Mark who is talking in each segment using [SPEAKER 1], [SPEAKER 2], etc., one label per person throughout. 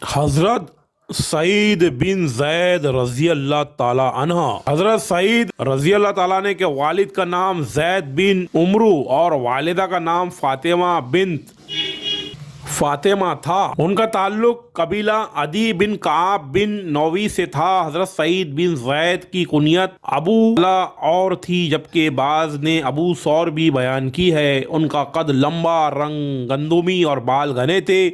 [SPEAKER 1] حضرت سعید بن زید رضی اللہ تعالی عنہ، حضرت سعید رضی اللہ تعالیٰ عنہ کے والد کا نام زید بن عمرو اور والدہ کا نام فاطمہ بنت فاطمہ تھا۔ ان کا تعلق قبیلہ عدی بن کعب بن نوی سے تھا۔ حضرت سعید بن زید کی کنیت ابو اور تھی، جبکہ بعض نے ابو ثور بھی بیان کی ہے۔ ان کا قد لمبا، رنگ گندمی اور بال گھنے تھے۔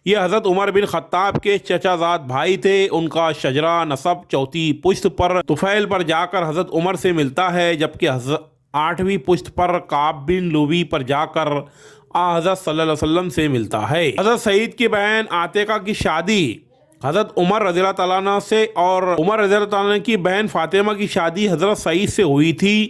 [SPEAKER 1] یہ حضرت عمر بن خطاب کے چچا زاد بھائی تھے۔ ان کا شجرہ نسب چوتھی پشت پر طفیل پر جا کر حضرت عمر سے ملتا ہے، جبکہ آٹھویں پشت پر کعب بن لوبی پر جا کر حضرت صلی اللہ علیہ وسلم سے ملتا ہے۔ حضرت سعید کی بہن عاتقہ کی شادی حضرت عمر رضی اللہ تعالیٰ عنہ سے اور عمر رضی اللہ تعالیٰ عنہ کی بہن فاطمہ کی شادی حضرت سعید سے ہوئی تھی،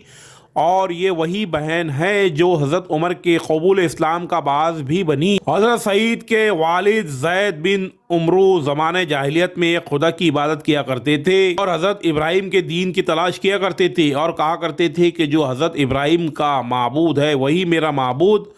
[SPEAKER 1] اور یہ وہی بہن ہے جو حضرت عمر کے قبول اسلام کا باعث بھی بنی۔ حضرت سعید کے والد زید بن عمرو زمانہ جاہلیت میں ایک خدا کی عبادت کیا کرتے تھے اور حضرت ابراہیم کے دین کی تلاش کیا کرتے تھے، اور کہا کرتے تھے کہ جو حضرت ابراہیم کا معبود ہے وہی میرا معبود،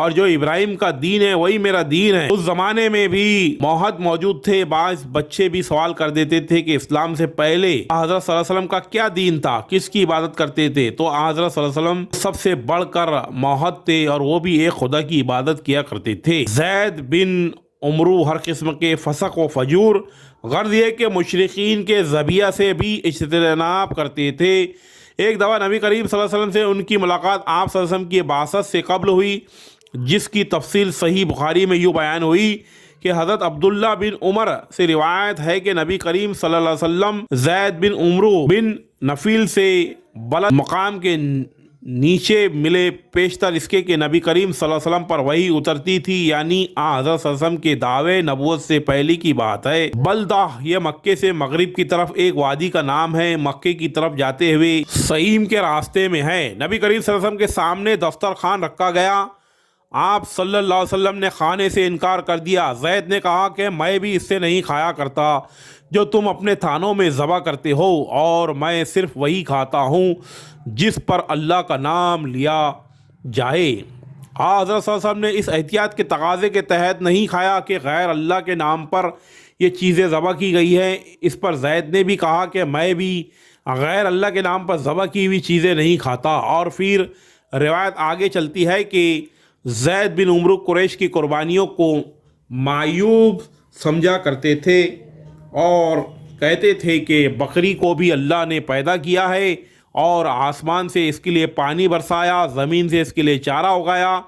[SPEAKER 1] اور جو ابراہیم کا دین ہے وہی میرا دین ہے۔ اس زمانے میں بھی موحد موجود تھے۔ بعض بچے بھی سوال کر دیتے تھے کہ اسلام سے پہلے حضرت صلی اللہ علیہ وسلم کا کیا دین تھا، کس کی عبادت کرتے تھے، تو حضرت صلی اللہ علیہ وسلم سب سے بڑھ کر موحد تھے، اور وہ بھی ایک خدا کی عبادت کیا کرتے تھے۔ زید بن عمرو ہر قسم کے فسق و فجور، غرض یہ کہ مشرکین کے ذبیحہ سے بھی اجتناب کرتے تھے۔ ایک دفعہ نبی کریم صلی اللہ علیہ وسلم سے ان کی ملاقات آپ صلی اللہ علیہ وسلم کی بعثت سے قبل ہوئی، جس کی تفصیل صحیح بخاری میں یوں بیان ہوئی کہ حضرت عبداللہ بن عمر سے روایت ہے کہ نبی کریم صلی اللہ علیہ وسلم زید بن عمرو بن نفیل سے بلند مقام کے نیچے ملے، پیشتر اس کے کہ نبی کریم صلی اللہ علیہ وسلم پر وحی اترتی تھی، یعنی حضرت صلی اللہ علیہ وسلم کے دعوے نبوت سے پہلے کی بات ہے۔ بلدہ یہ مکے سے مغرب کی طرف ایک وادی کا نام ہے، مکے کی طرف جاتے ہوئے سعیم کے راستے میں ہے۔ نبی کریم صلی اللہ علیہ وسلم کے سامنے دسترخوان رکھا گیا، آپ صلی اللہ علیہ وسلم نے کھانے سے انکار کر دیا۔ زید نے کہا کہ میں بھی اس سے نہیں کھایا کرتا جو تم اپنے تھانوں میں ذبح کرتے ہو، اور میں صرف وہی کھاتا ہوں جس پر اللہ کا نام لیا جائے۔ حضرت صلی اللہ علیہ وسلم نے اس احتیاط کے تقاضے کے تحت نہیں کھایا کہ غیر اللہ کے نام پر یہ چیزیں ذبح کی گئی ہیں۔ اس پر زید نے بھی کہا کہ میں بھی غیر اللہ کے نام پر ذبح کی ہوئی چیزیں نہیں کھاتا، اور پھر روایت آگے چلتی ہے کہ زید بن عمرو قریش کی قربانیوں کو معیوب سمجھا کرتے تھے اور کہتے تھے کہ بکری کو بھی اللہ نے پیدا کیا ہے، اور آسمان سے اس کے لیے پانی برسایا، زمین سے اس کے لیے چارہ اگایا،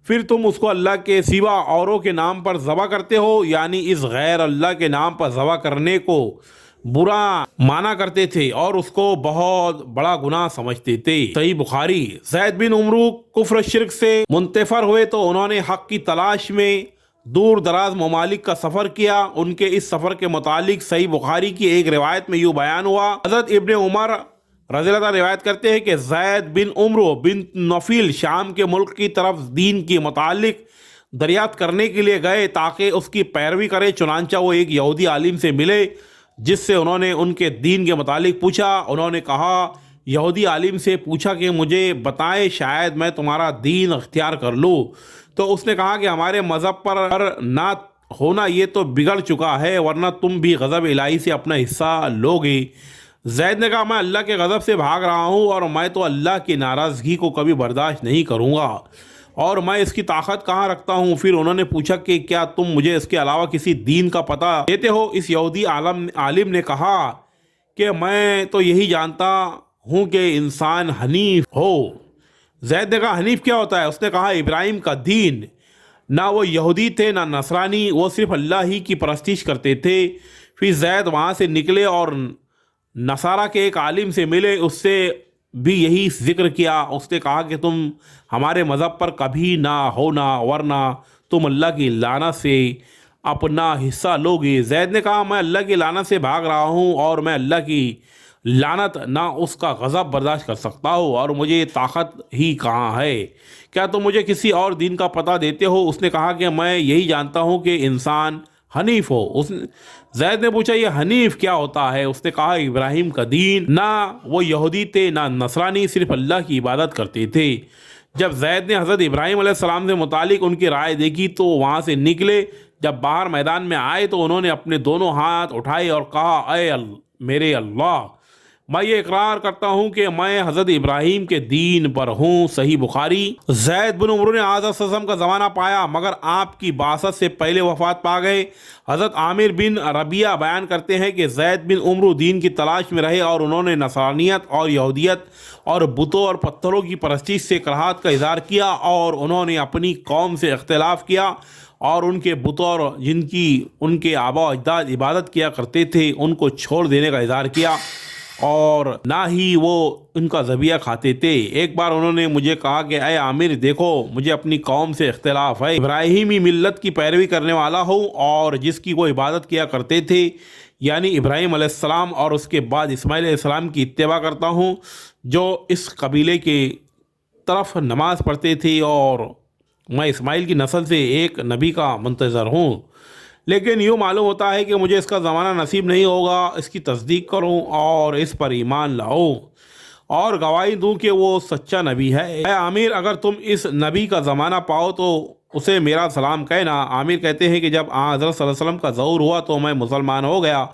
[SPEAKER 1] پھر تم اس کو اللہ کے سوا اوروں کے نام پر ذبح کرتے ہو، یعنی اس غیر اللہ کے نام پر ذبح کرنے کو برا مانا کرتے تھے اور اس کو بہت بڑا گناہ سمجھتے تھے۔ صحیح بخاری۔ زید بن عمرو کفر شرک سے منتفر ہوئے تو انہوں نے حق کی تلاش میں دور دراز ممالک کا سفر کیا۔ ان کے اس سفر کے متعلق صحیح بخاری کی ایک روایت میں یوں بیان ہوا، حضرت ابن عمر رضی اللہ عنہ روایت کرتے ہیں کہ زید بن عمرو بن نفیل شام کے ملک کی طرف دین کے متعلق دریافت کرنے کے لیے گئے تاکہ اس کی پیروی کرے۔ چنانچہ وہ ایک یہودی عالم سے ملے جس سے انہوں نے ان کے دین کے متعلق پوچھا۔ انہوں نے کہا، یہودی عالم سے پوچھا کہ مجھے بتائیں شاید میں تمہارا دین اختیار کر لوں۔ تو اس نے کہا کہ ہمارے مذہب پر نہ ہونا یہ تو بگڑ چکا ہے، ورنہ تم بھی غضب الہی سے اپنا حصہ لوگے۔ زید نے کہا، میں اللہ کے غضب سے بھاگ رہا ہوں اور میں تو اللہ کی ناراضگی کو کبھی برداشت نہیں کروں گا، اور میں اس کی طاقت کہاں رکھتا ہوں۔ پھر انہوں نے پوچھا کہ کیا تم مجھے اس کے علاوہ کسی دین کا پتہ دیتے ہو؟ اس یہودی عالم نے کہا کہ میں تو یہی جانتا ہوں کہ انسان حنیف ہو۔ زید نے کہا، حنیف کیا ہوتا ہے؟ اس نے کہا، ابراہیم کا دین۔ نہ وہ یہودی تھے نہ نصرانی، وہ صرف اللہ ہی کی پرستش کرتے تھے۔ پھر زید وہاں سے نکلے اور نصارہ کے ایک عالم سے ملے، اس سے بھی یہی ذکر کیا۔ اس نے کہا کہ تم ہمارے مذہب پر کبھی نہ ہونا، ورنہ تم اللہ کی لعنت سے اپنا حصہ لوگے۔ زید نے کہا، میں اللہ کی لعنت سے بھاگ رہا ہوں، اور میں اللہ کی لعنت نہ اس کا غضب برداشت کر سکتا ہوں، اور مجھے یہ طاقت ہی کہاں ہے۔ کیا تم مجھے کسی اور دین کا پتہ دیتے ہو؟ اس نے کہا کہ میں یہی جانتا ہوں کہ انسان حنیف ہو۔ زید نے پوچھا، یہ حنیف کیا ہوتا ہے؟ اس نے کہا، ابراہیم کا دین۔ نہ وہ یہودی تھے نہ نصرانی، صرف اللہ کی عبادت کرتے تھے۔ جب زید نے حضرت ابراہیم علیہ السلام سے متعلق ان کی رائے دیکھی تو وہاں سے نکلے۔ جب باہر میدان میں آئے تو انہوں نے اپنے دونوں ہاتھ اٹھائے اور کہا اے میرے اللہ، میں یہ اقرار کرتا ہوں کہ میں حضرت ابراہیم کے دین پر ہوں۔ صحیح بخاری۔ زید بن عمرو نے حضرت صلی اللہ علیہ وسلم کا زمانہ پایا مگر آپ کی بعثت سے پہلے وفات پا گئے۔ حضرت عامر بن ربیعہ بیان کرتے ہیں کہ زید بن عمرو دین کی تلاش میں رہے اور انہوں نے نصرانیت اور یہودیت اور بتوں اور پتھروں کی پرستش سے کراہت کا اظہار کیا، اور انہوں نے اپنی قوم سے اختلاف کیا اور ان کے بتوں اور جن کی ان کے آبا و اجداد عبادت کیا کرتے تھے ان کو چھوڑ دینے کا اظہار کیا، اور نہ ہی وہ ان کا ذبیحہ کھاتے تھے۔ ایک بار انہوں نے مجھے کہا کہ اے عامر، دیکھو مجھے اپنی قوم سے اختلاف ہے، ابراہیمی ملت کی پیروی کرنے والا ہوں اور جس کی وہ عبادت کیا کرتے تھے یعنی ابراہیم علیہ السلام اور اس کے بعد اسماعیل علیہ السلام کی اتباع کرتا ہوں جو اس قبیلے کے طرف نماز پڑھتے تھے، اور میں اسماعیل کی نسل سے ایک نبی کا منتظر ہوں، لیکن یوں معلوم ہوتا ہے کہ مجھے اس کا زمانہ نصیب نہیں ہوگا۔ اس کی تصدیق کروں اور اس پر ایمان لاؤ اور گواہی دوں کہ وہ سچا نبی ہے۔ اے عامر، اگر تم اس نبی کا زمانہ پاؤ تو اسے میرا سلام کہنا۔ عامر کہتے ہیں کہ جب حضرت صلی اللہ علیہ وسلم کا ظہور ہوا تو میں مسلمان ہو گیا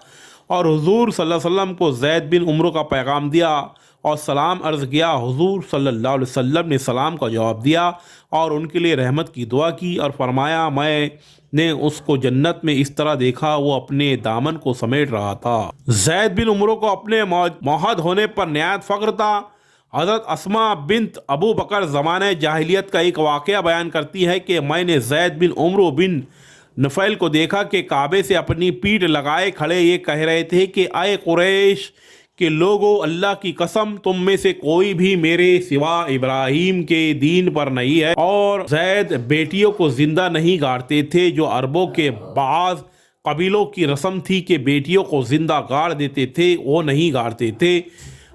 [SPEAKER 1] اور حضور صلی اللہ علیہ وسلم کو زید بن عمرو کا پیغام دیا اور سلام عرض کیا۔ حضور صلی اللہ علیہ وسلم نے سلام کا جواب دیا اور ان کے لیے رحمت کی دعا کی اور فرمایا میں نے اس کو جنت میں اس طرح دیکھا وہ اپنے دامن کو سمیٹ رہا تھا۔ زید بن عمرو کو اپنے موحد ہونے پر نہایت فخر تھا۔ حضرت اسماء بنت ابو بکر زمانہ جاہلیت کا ایک واقعہ بیان کرتی ہے کہ میں نے زید بن عمرو بن نفیل کو دیکھا کہ کعبے سے اپنی پیٹھ لگائے کھڑے یہ کہہ رہے تھے کہ اے قریش کہ لوگو، اللہ کی قسم تم میں سے کوئی بھی میرے سوا ابراہیم کے دین پر نہیں ہے، اور زید بیٹیوں کو زندہ نہیں گاڑتے تھے جو عربوں کے بعض قبیلوں کی رسم تھی کہ بیٹیوں کو زندہ گاڑ دیتے تھے، وہ نہیں گاڑتے تھے،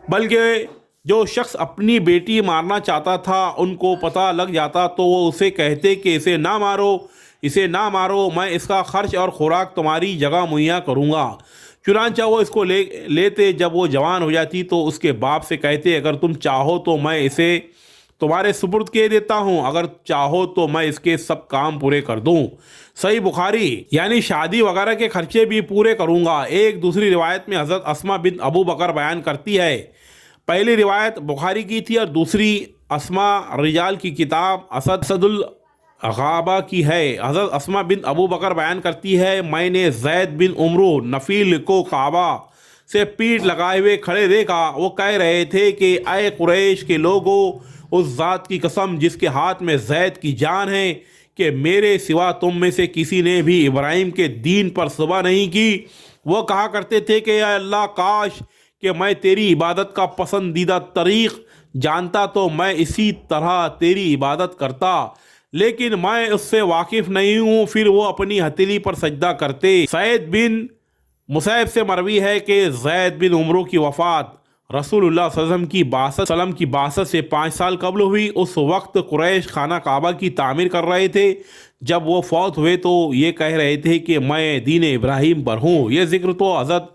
[SPEAKER 1] بلکہ جو شخص اپنی بیٹی مارنا چاہتا تھا ان کو پتہ لگ جاتا تو وہ اسے کہتے کہ اسے نہ مارو، اسے نہ مارو، میں اس کا خرچ اور خوراک تمہاری جگہ مہیا کروں گا۔ چنانچہ وہ اس کو لیتے، جب وہ جوان ہو جاتی تو اس کے باپ سے کہتے اگر تم چاہو تو میں اسے تمہارے سپرد کیے دیتا ہوں، اگر چاہو تو میں اس کے سب کام پورے کر دوں۔ صحیح بخاری۔ یعنی شادی وغیرہ کے خرچے بھی پورے کروں گا۔ ایک دوسری روایت میں حضرت اسماء بنت ابو بکر بیان کرتی ہے، پہلی روایت بخاری کی تھی اور دوسری اسماء رجال کی کتاب اسد الغابہ کی ہے۔ حضرت اسماء بنت ابو بکر بیان کرتی ہے میں نے زید بن عمرو نفیل کو کعبہ سے پیٹھ لگائے ہوئے کھڑے دیکھا، وہ کہہ رہے تھے کہ اے قریش کے لوگو، اس ذات کی قسم جس کے ہاتھ میں زید کی جان ہے کہ میرے سوا تم میں سے کسی نے بھی ابراہیم کے دین پر صبح نہیں کی۔ وہ کہا کرتے تھے کہ اے اللہ، کاش کہ میں تیری عبادت کا پسندیدہ طریق جانتا تو میں اسی طرح تیری عبادت کرتا، لیکن میں اس سے واقف نہیں ہوں۔ پھر وہ اپنی ہتھیلی پر سجدہ کرتے۔ سعید بن مسیب سے مروی ہے کہ زید بن عمرو کی وفات رسول اللہ صلی اللہ علیہ وسلم کی بعثت سے 5 سال قبل ہوئی۔ اس وقت قریش خانہ کعبہ کی تعمیر کر رہے تھے۔ جب وہ فوت ہوئے تو یہ کہہ رہے تھے کہ میں دین ابراہیم پر ہوں۔ یہ ذکر تو حضرت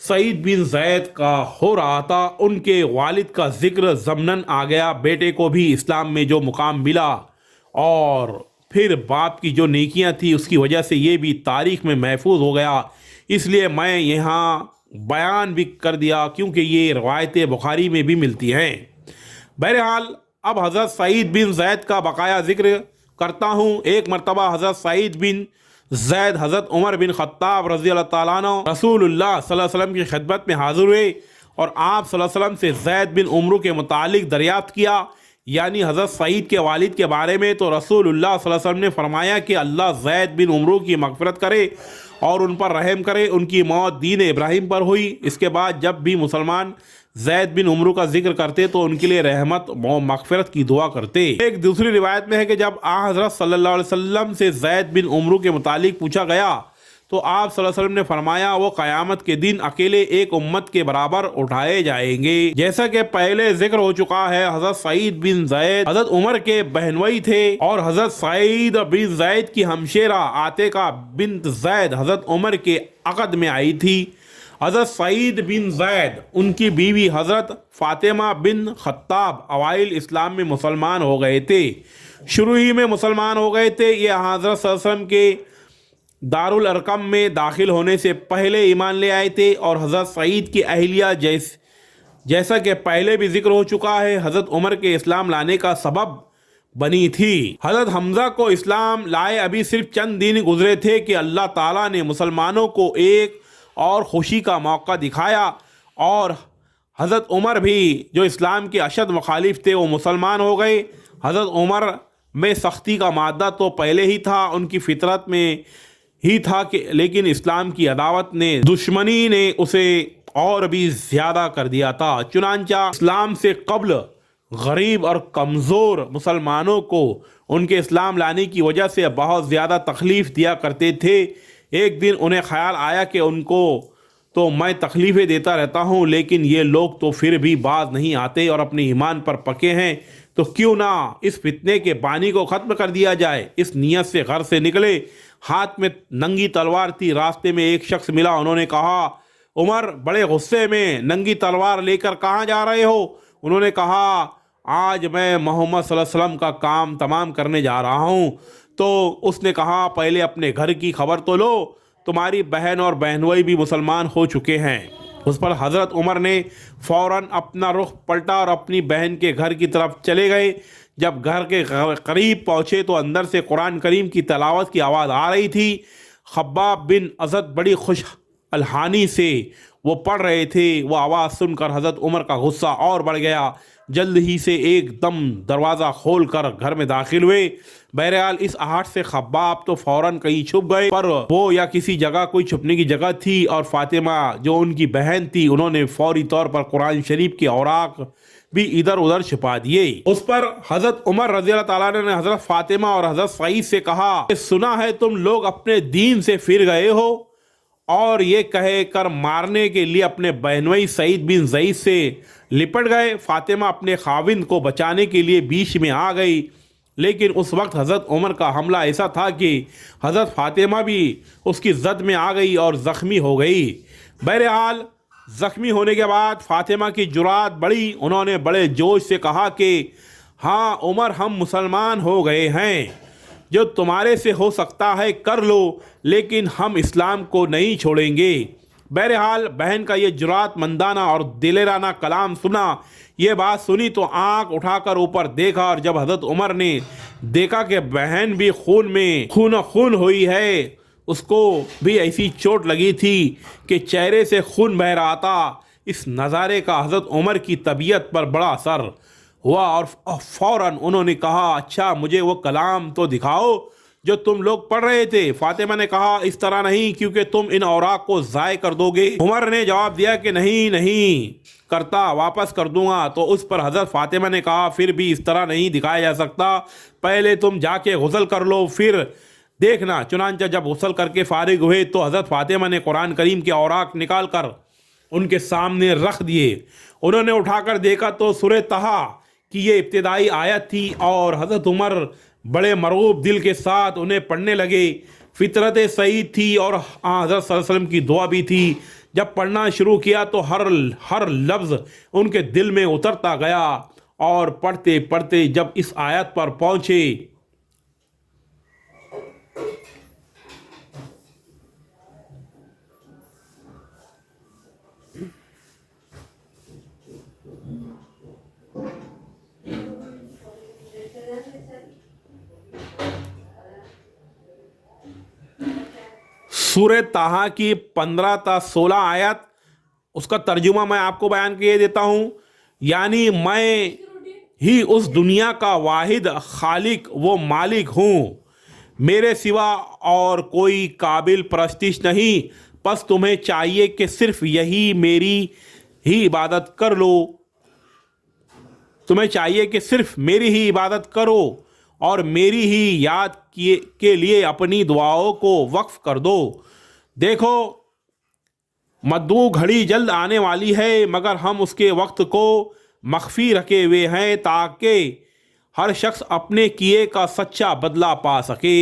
[SPEAKER 1] سعید بن زید کا ہو رہا تھا، ان کے والد کا ذکر ضمناً آ گیا، بیٹے کو بھی اسلام میں جو مقام ملا اور پھر باپ کی جو نیکیاں تھی اس کی وجہ سے یہ بھی تاریخ میں محفوظ ہو گیا، اس لیے میں یہاں بیان بھی کر دیا کیونکہ یہ روایتیں بخاری میں بھی ملتی ہیں۔ بہرحال اب حضرت سعید بن زید کا بقایا ذکر کرتا ہوں۔ ایک مرتبہ حضرت سعید بن زید حضرت عمر بن خطاب رضی اللہ تعالیٰ عنہ رسول اللہ صلی اللہ علیہ وسلم کی خدمت میں حاضر ہوئے اور آپ صلی اللہ علیہ وسلم سے زید بن عمرو کے متعلق دریافت کیا، یعنی حضرت سعید کے والد کے بارے میں، تو رسول اللہ صلی اللہ علیہ وسلم نے فرمایا کہ اللہ زید بن عمرو کی مغفرت کرے اور ان پر رحم کرے، ان کی موت دین ابراہیم پر ہوئی۔ اس کے بعد جب بھی مسلمان زید بن عمرو کا ذکر کرتے تو ان کے لیے رحمت و مغفرت کی دعا کرتے۔ ایک دوسری روایت میں ہے کہ جب حضرت صلی اللہ علیہ وسلم سے زید بن عمرو کے متعلق پوچھا گیا تو آپ صلی اللہ علیہ وسلم نے فرمایا وہ قیامت کے دن اکیلے ایک امت کے برابر اٹھائے جائیں گے۔ جیسا کہ پہلے ذکر ہو چکا ہے، حضرت سعید بن زید حضرت عمر کے بہنوئی تھے اور حضرت سعید بن زید کی ہمشیرہ عاتقہ بنت زید حضرت عمر کے عقد میں آئی تھی۔ حضرت سعید بن زید ان کی بیوی حضرت فاطمہ بن خطاب اوائل اسلام میں مسلمان ہو گئے تھے، شروع ہی میں مسلمان ہو گئے تھے۔ یہ حضرت صلی اللہ علیہ وسلم کے دارال ارقم میں داخل ہونے سے پہلے ایمان لے آئے تھے، اور حضرت سعید کی اہلیہ جیسا کہ پہلے بھی ذکر ہو چکا ہے حضرت عمر کے اسلام لانے کا سبب بنی تھی۔ حضرت حمزہ کو اسلام لائے ابھی صرف چند دن گزرے تھے کہ اللہ تعالیٰ نے مسلمانوں کو ایک اور خوشی کا موقع دکھایا، اور حضرت عمر بھی جو اسلام کے اشد مخالف تھے وہ مسلمان ہو گئے۔ حضرت عمر میں سختی کا مادہ تو پہلے ہی تھا، ان کی فطرت میں ہی تھا لیکن اسلام کی عداوت نے، دشمنی نے اسے اور بھی زیادہ کر دیا تھا۔ چنانچہ اسلام سے قبل غریب اور کمزور مسلمانوں کو ان کے اسلام لانے کی وجہ سے بہت زیادہ تکلیف دیا کرتے تھے۔ ایک دن انہیں خیال آیا کہ ان کو تو میں تکلیفیں دیتا رہتا ہوں، لیکن یہ لوگ تو پھر بھی باز نہیں آتے اور اپنے ایمان پر پکے ہیں، تو کیوں نہ اس فتنے کے بانی کو ختم کر دیا جائے۔ اس نیت سے گھر سے نکلے، ہاتھ میں ننگی تلوار تھی۔ راستے میں ایک شخص ملا، انہوں نے کہا، عمر بڑے غصے میں، ننگی تلوار لے کر کہاں جا رہے ہو؟ انہوں نے کہا، آج میں محمد صلی اللہ علیہ وسلم کا کام تمام کرنے جا رہا ہوں۔ تو اس نے کہا، پہلے اپنے گھر کی خبر تو لو، تمہاری بہن اور بہنوئی بھی مسلمان ہو چکے ہیں۔ اس پر حضرت عمر نے فوراً اپنا رخ پلٹا اور اپنی بہن کے گھر کی طرف چلے گئے۔ جب گھر کے قریب پہنچے تو اندر سے قرآن کریم کی تلاوت کی آواز آ رہی تھی۔ خباب بن اسد بڑی خوش الحانی سے وہ پڑھ رہے تھے۔ وہ آواز سن کر حضرت عمر کا غصہ اور بڑھ گیا، جلد ہی سے ایک دم دروازہ کھول کر گھر میں داخل ہوئے۔ بہرحال اس آہٹ سے خباب تو فوراً کہیں چھپ گئے، پر وہ یا کسی جگہ کوئی چھپنے کی جگہ تھی، اور فاطمہ جو ان کی بہن تھی انہوں نے فوری طور پر قرآن شریف کے اوراق بھی ادھر ادھر چھپا دیے۔ اس پر حضرت عمر رضی اللہ تعالیٰ نے حضرت فاطمہ اور حضرت سعید سے کہا کہ سنا ہے تم لوگ اپنے دین سے پھر گئے ہو، اور یہ کہہ کر مارنے کے لیے اپنے بہنوئی سعید بن زید سے لپٹ گئے۔ فاطمہ اپنے خاوند کو بچانے کے لیے بیچ میں آ گئی، لیکن اس وقت حضرت عمر کا حملہ ایسا تھا کہ حضرت فاطمہ بھی اس کی زد میں آ گئی اور زخمی ہو گئی۔ بہرحال زخمی ہونے کے بعد فاطمہ کی جرات بڑھی، انہوں نے بڑے جوش سے کہا کہ ہاں عمر، ہم مسلمان ہو گئے ہیں، جو تمہارے سے ہو سکتا ہے کر لو، لیکن ہم اسلام کو نہیں چھوڑیں گے۔ بہرحال بہن کا یہ جرات مندانہ اور دلیرانہ کلام سنا۔ یہ بات سنی تو آنکھ اٹھا کر اوپر دیکھا، اور جب حضرت عمر نے دیکھا کہ بہن بھی خون میں خون ہوئی ہے، اس کو بھی ایسی چوٹ لگی تھی کہ چہرے سے خون بہہ رہا تھا، اس نظارے کا حضرت عمر کی طبیعت پر بڑا اثر ہوا، اور فوراً انہوں نے کہا، اچھا مجھے وہ کلام تو دکھاؤ جو تم لوگ پڑھ رہے تھے۔ فاطمہ نے کہا، اس طرح نہیں، کیونکہ تم ان اوراق کو ضائع کر دو گے۔ عمر نے جواب دیا کہ نہیں کرتا، واپس کر دوں گا۔ تو اس پر حضرت فاطمہ نے کہا، پھر بھی اس طرح نہیں دکھایا جا سکتا، پہلے تم جا کے غسل کر لو، پھر دیکھنا۔ چنانچہ جب غسل کر کے فارغ ہوئے تو حضرت فاطمہ نے قرآن کریم کے اوراق نکال کر ان کے سامنے رکھ دیے۔ انہوں نے اٹھا کر دیکھا تو سورہ طٰہٰ کی یہ ابتدائی آیت تھی، اور حضرت عمر بڑے مرغوب دل کے ساتھ انہیں پڑھنے لگے۔ فطرت سعید تھی اور حضرت صلی اللہ علیہ وسلم کی دعا بھی تھی۔ جب پڑھنا شروع کیا تو ہر لفظ ان کے دل میں اترتا گیا، اور پڑھتے پڑھتے جب اس آیت پر پہنچے، سورہ طٰہٰ کی 15 تا 16 آیت، اس کا ترجمہ میں آپ کو بیان کیے دیتا ہوں۔ یعنی میں ہی اس دنیا کا واحد خالق و مالک ہوں، میرے سوا اور کوئی قابل پرستش نہیں، پس تمہیں چاہیے کہ صرف میری ہی عبادت کر لو، تمہیں چاہیے کہ صرف میری ہی عبادت کرو، اور میری ہی یاد کے لیے اپنی دعاؤں کو وقف کر دو۔ دیکھو مدعو گھڑی جلد آنے والی ہے، مگر ہم اس کے وقت کو مخفی رکھے ہوئے ہیں تاکہ ہر شخص اپنے کیے کا سچا بدلہ پا سکے۔